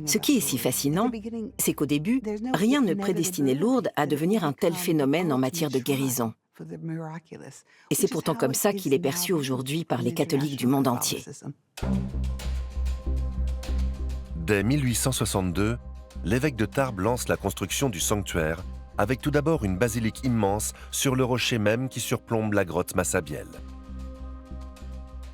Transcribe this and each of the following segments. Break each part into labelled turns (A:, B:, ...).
A: Ce qui est si fascinant, c'est qu'au début, rien ne prédestinait Lourdes à devenir un tel phénomène en matière de guérison. Et c'est pourtant comme ça qu'il est perçu aujourd'hui par les catholiques du monde entier.
B: Dès 1862, l'évêque de Tarbes lance la construction du sanctuaire, avec tout d'abord une basilique immense sur le rocher même qui surplombe la grotte Massabielle.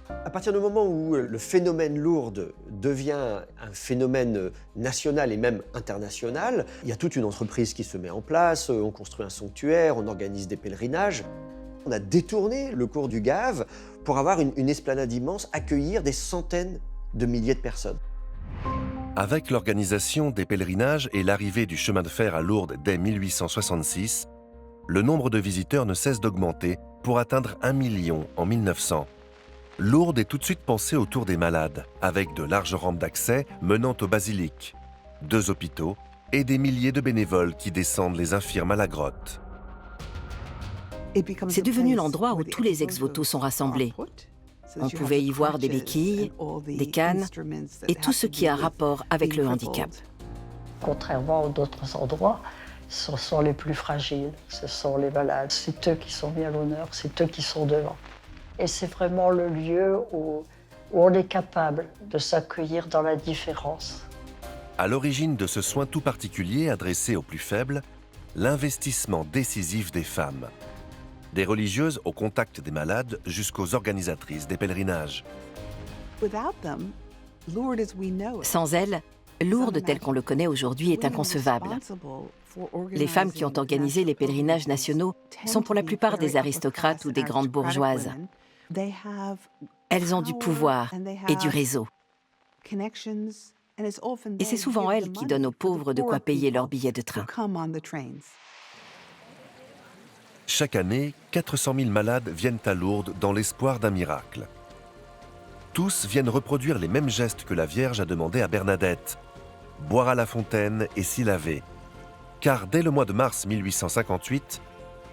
C: À partir du moment où le phénomène Lourdes devient un phénomène national et même international, il y a toute une entreprise qui se met en place, on construit un sanctuaire, on organise des pèlerinages. On a détourné le cours du Gave pour avoir une esplanade immense, accueillir des centaines de milliers de personnes.
B: Avec l'organisation des pèlerinages et l'arrivée du chemin de fer à Lourdes dès 1866, le nombre de visiteurs ne cesse d'augmenter pour atteindre 1 million en 1900. Lourdes est tout de suite pensée autour des malades, avec de larges rampes d'accès menant aux basiliques, 2 hôpitaux et des milliers de bénévoles qui descendent les infirmes à la grotte.
A: C'est devenu l'endroit où tous les ex-voto sont rassemblés. On pouvait y voir des béquilles, des cannes et tout ce qui a rapport avec le handicap.
D: Contrairement à d'autres endroits, ce sont les plus fragiles, ce sont les malades. C'est eux qui sont mis à l'honneur, c'est eux qui sont devant. Et c'est vraiment le lieu où on est capable de s'accueillir dans la différence.
B: À l'origine de ce soin tout particulier adressé aux plus faibles, l'investissement décisif des femmes. Des religieuses au contact des malades jusqu'aux organisatrices des pèlerinages.
A: Sans elles, Lourdes tel qu'on le connaît aujourd'hui est inconcevable. Les femmes qui ont organisé les pèlerinages nationaux sont pour la plupart des aristocrates ou des grandes bourgeoises. Elles ont du pouvoir et du réseau. Et c'est souvent elles qui donnent aux pauvres de quoi payer leur billet de train.
B: Chaque année, 400 000 malades viennent à Lourdes dans l'espoir d'un miracle. Tous viennent reproduire les mêmes gestes que la Vierge a demandé à Bernadette, boire à la fontaine et s'y laver. Car dès le mois de mars 1858,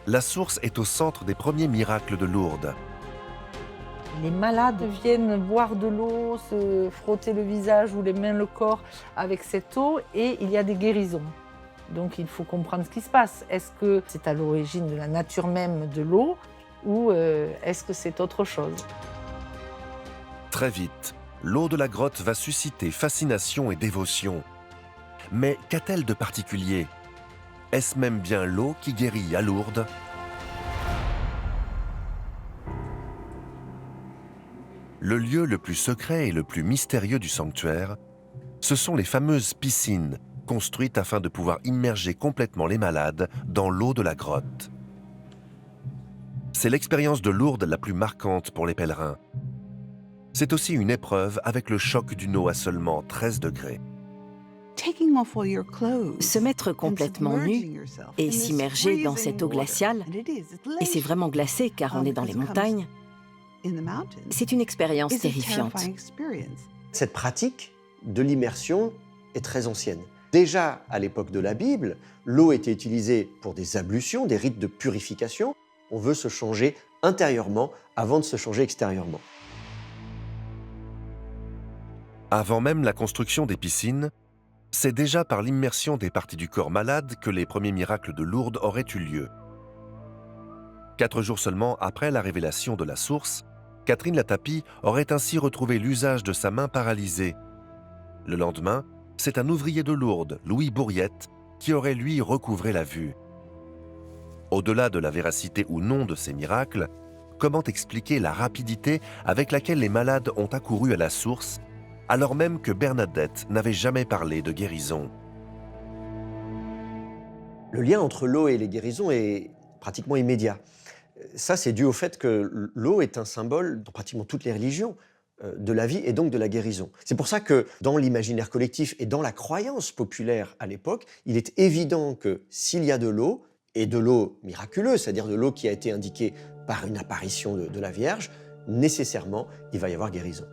B: la source est au centre des premiers miracles de Lourdes.
E: Les malades viennent boire de l'eau, se frotter le visage ou les mains, le corps avec cette eau et il y a des guérisons. Donc il faut comprendre ce qui se passe. Est-ce que c'est à l'origine de la nature même de l'eau ou est-ce que c'est autre chose?
B: Très vite, l'eau de la grotte va susciter fascination et dévotion. Mais qu'a-t-elle de particulier? Est-ce même bien l'eau qui guérit à Lourdes? Le lieu le plus secret et le plus mystérieux du sanctuaire, ce sont les fameuses piscines, construites afin de pouvoir immerger complètement les malades dans l'eau de la grotte. C'est l'expérience de Lourdes la plus marquante pour les pèlerins. C'est aussi une épreuve avec le choc d'une eau à seulement 13 degrés.
A: Se mettre complètement nu et s'immerger dans cette eau glaciale, et c'est vraiment glacé car on est dans les montagnes, c'est une expérience terrifiante.
C: Cette pratique de l'immersion est très ancienne. Déjà à l'époque de la Bible, l'eau était utilisée pour des ablutions, des rites de purification. On veut se changer intérieurement avant de se changer extérieurement.
B: Avant même la construction des piscines, c'est déjà par l'immersion des parties du corps malades que les premiers miracles de Lourdes auraient eu lieu. 4 jours seulement après la révélation de la source, Catherine Latapie aurait ainsi retrouvé l'usage de sa main paralysée. Le lendemain, c'est un ouvrier de Lourdes, Louis Bourriette, qui aurait lui recouvré la vue. Au-delà de la véracité ou non de ces miracles, comment expliquer la rapidité avec laquelle les malades ont accouru à la source, alors même que Bernadette n'avait jamais parlé de guérison?
C: Le lien entre l'eau et les guérisons est pratiquement immédiat. Ça, c'est dû au fait que l'eau est un symbole dans pratiquement toutes les religions de la vie et donc de la guérison. C'est pour ça que dans l'imaginaire collectif et dans la croyance populaire à l'époque, il est évident que s'il y a de l'eau, et de l'eau miraculeuse, c'est-à-dire de l'eau qui a été indiquée par une apparition de la Vierge, nécessairement, il va y avoir guérison.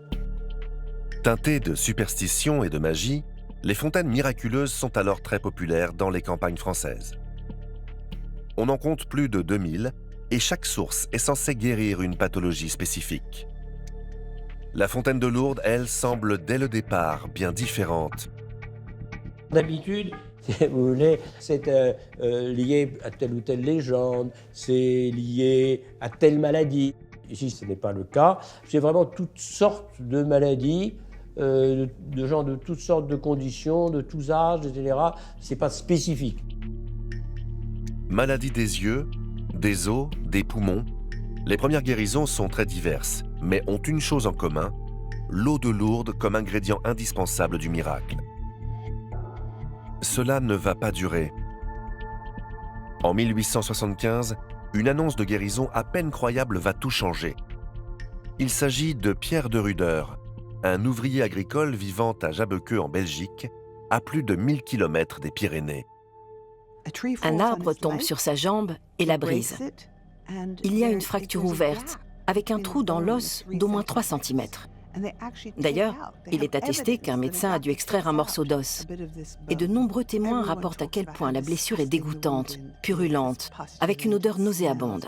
B: Teintées de superstition et de magie, les fontaines miraculeuses sont alors très populaires dans les campagnes françaises. On en compte plus de 2000 et chaque source est censée guérir une pathologie spécifique. La fontaine de Lourdes, elle, semble dès le départ bien différente.
F: D'habitude, si vous voulez, c'est lié à telle ou telle légende, c'est lié à telle maladie. Ici, ce n'est pas le cas. C'est vraiment toutes sortes de maladies, de gens de toutes sortes de conditions, de tous âges, etc. Ce n'est pas spécifique.
B: Maladie des yeux, des os, des poumons. Les premières guérisons sont très diverses, mais ont une chose en commun, l'eau de Lourdes comme ingrédient indispensable du miracle. Cela ne va pas durer. En 1875, une annonce de guérison à peine croyable va tout changer. Il s'agit de Pierre de Ruder, un ouvrier agricole vivant à Jabequeux en Belgique, à plus de 1000 km des Pyrénées.
A: Un arbre tombe sur sa jambe et la brise. Il y a une fracture ouverte, avec un trou dans l'os d'au moins 3 cm. D'ailleurs, il est attesté qu'un médecin a dû extraire un morceau d'os. Et de nombreux témoins rapportent à quel point la blessure est dégoûtante, purulente, avec une odeur nauséabonde.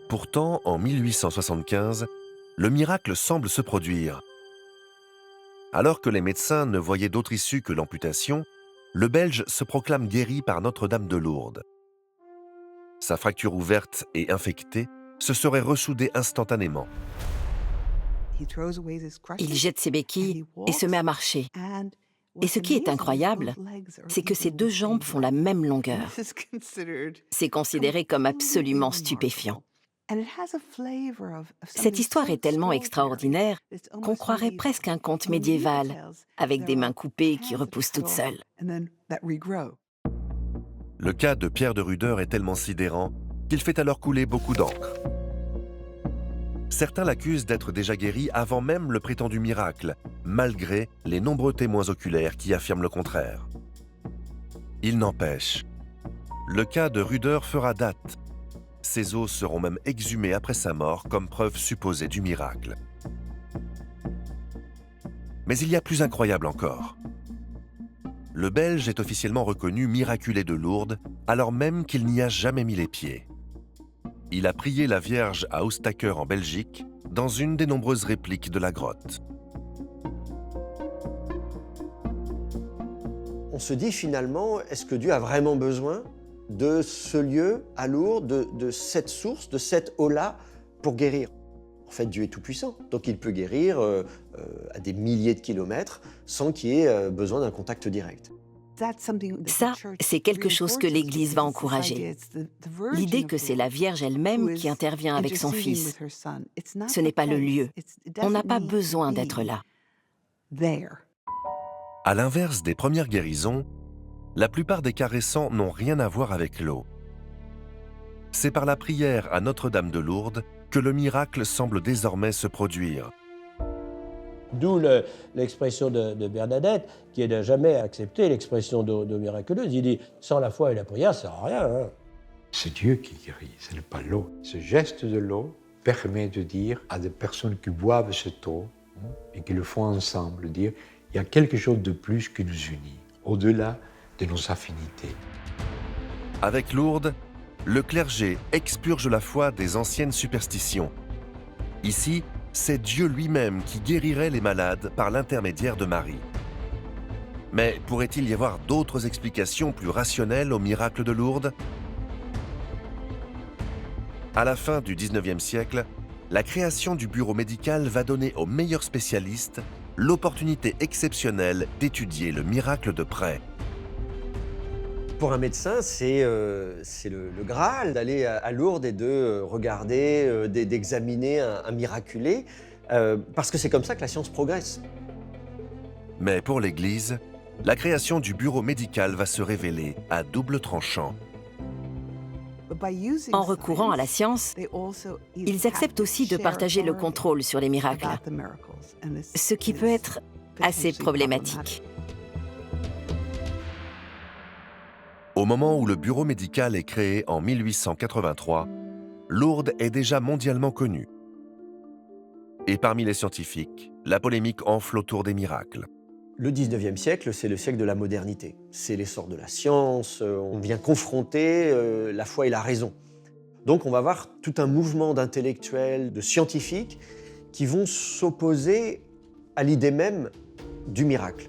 B: Pourtant, en 1875, le miracle semble se produire. Alors que les médecins ne voyaient d'autre issue que l'amputation, le Belge se proclame guéri par Notre-Dame de Lourdes. Sa fracture ouverte et infectée se serait ressoudée instantanément.
A: Il jette ses béquilles et se met à marcher. Et ce qui est incroyable, c'est que ses 2 jambes font la même longueur. C'est considéré comme absolument stupéfiant. Cette histoire est tellement extraordinaire qu'on croirait presque un conte médiéval, avec des mains coupées qui repoussent toutes seules.
B: Le cas de Pierre de Ruder est tellement sidérant qu'il fait alors couler beaucoup d'encre. Certains l'accusent d'être déjà guéri avant même le prétendu miracle, malgré les nombreux témoins oculaires qui affirment le contraire. Il n'empêche, le cas de Ruder fera date. Ses os seront même exhumés après sa mort comme preuve supposée du miracle. Mais il y a plus incroyable encore. Le Belge est officiellement reconnu miraculé de Lourdes, alors même qu'il n'y a jamais mis les pieds. Il a prié la Vierge à Oustaker en Belgique, dans une des nombreuses répliques de la grotte.
C: On se dit finalement, est-ce que Dieu a vraiment besoin de ce lieu à Lourdes, de cette source, de cette eau-là, pour guérir? En fait, Dieu est tout-puissant, donc il peut guérir à des milliers de kilomètres sans qu'il y ait besoin d'un contact direct.
A: Ça, c'est quelque chose que l'Église va encourager. L'idée que c'est la Vierge elle-même qui intervient avec son Fils. Ce n'est pas le lieu. On n'a pas besoin d'être là.
B: À l'inverse des premières guérisons, la plupart des cas récents n'ont rien à voir avec l'eau. C'est par la prière à Notre-Dame de Lourdes que le miracle semble désormais se produire.
F: D'où l'expression de Bernadette, qui n'a jamais accepté l'expression de miraculeuse. Il dit, sans la foi et la prière, ça ne sert à rien. Hein.
G: C'est Dieu qui guérit, ce n'est pas l'eau. Ce geste de l'eau permet de dire à des personnes qui boivent cette eau et qui le font ensemble, dire, il y a quelque chose de plus qui nous unit, au-delà de nos affinités.
B: Avec Lourdes, le clergé expurge la foi des anciennes superstitions. Ici, c'est Dieu lui-même qui guérirait les malades par l'intermédiaire de Marie. Mais pourrait-il y avoir d'autres explications plus rationnelles au miracle de Lourdes? À la fin du XIXe siècle, la création du bureau médical va donner aux meilleurs spécialistes l'opportunité exceptionnelle d'étudier le miracle de près.
C: Pour un médecin, c'est le Graal d'aller à Lourdes et de regarder, d'examiner un miraculé, parce que c'est comme ça que la science progresse.
B: Mais pour l'Église, la création du bureau médical va se révéler à double tranchant.
A: En recourant à la science, ils acceptent aussi de partager le contrôle sur les miracles, ce qui peut être assez problématique.
B: Au moment où le bureau médical est créé en 1883, Lourdes est déjà mondialement connue. Et parmi les scientifiques, la polémique enfle autour des miracles.
C: Le 19e siècle, c'est le siècle de la modernité. C'est l'essor de la science, on vient confronter la foi et la raison. Donc on va voir tout un mouvement d'intellectuels, de scientifiques, qui vont s'opposer à l'idée même du miracle.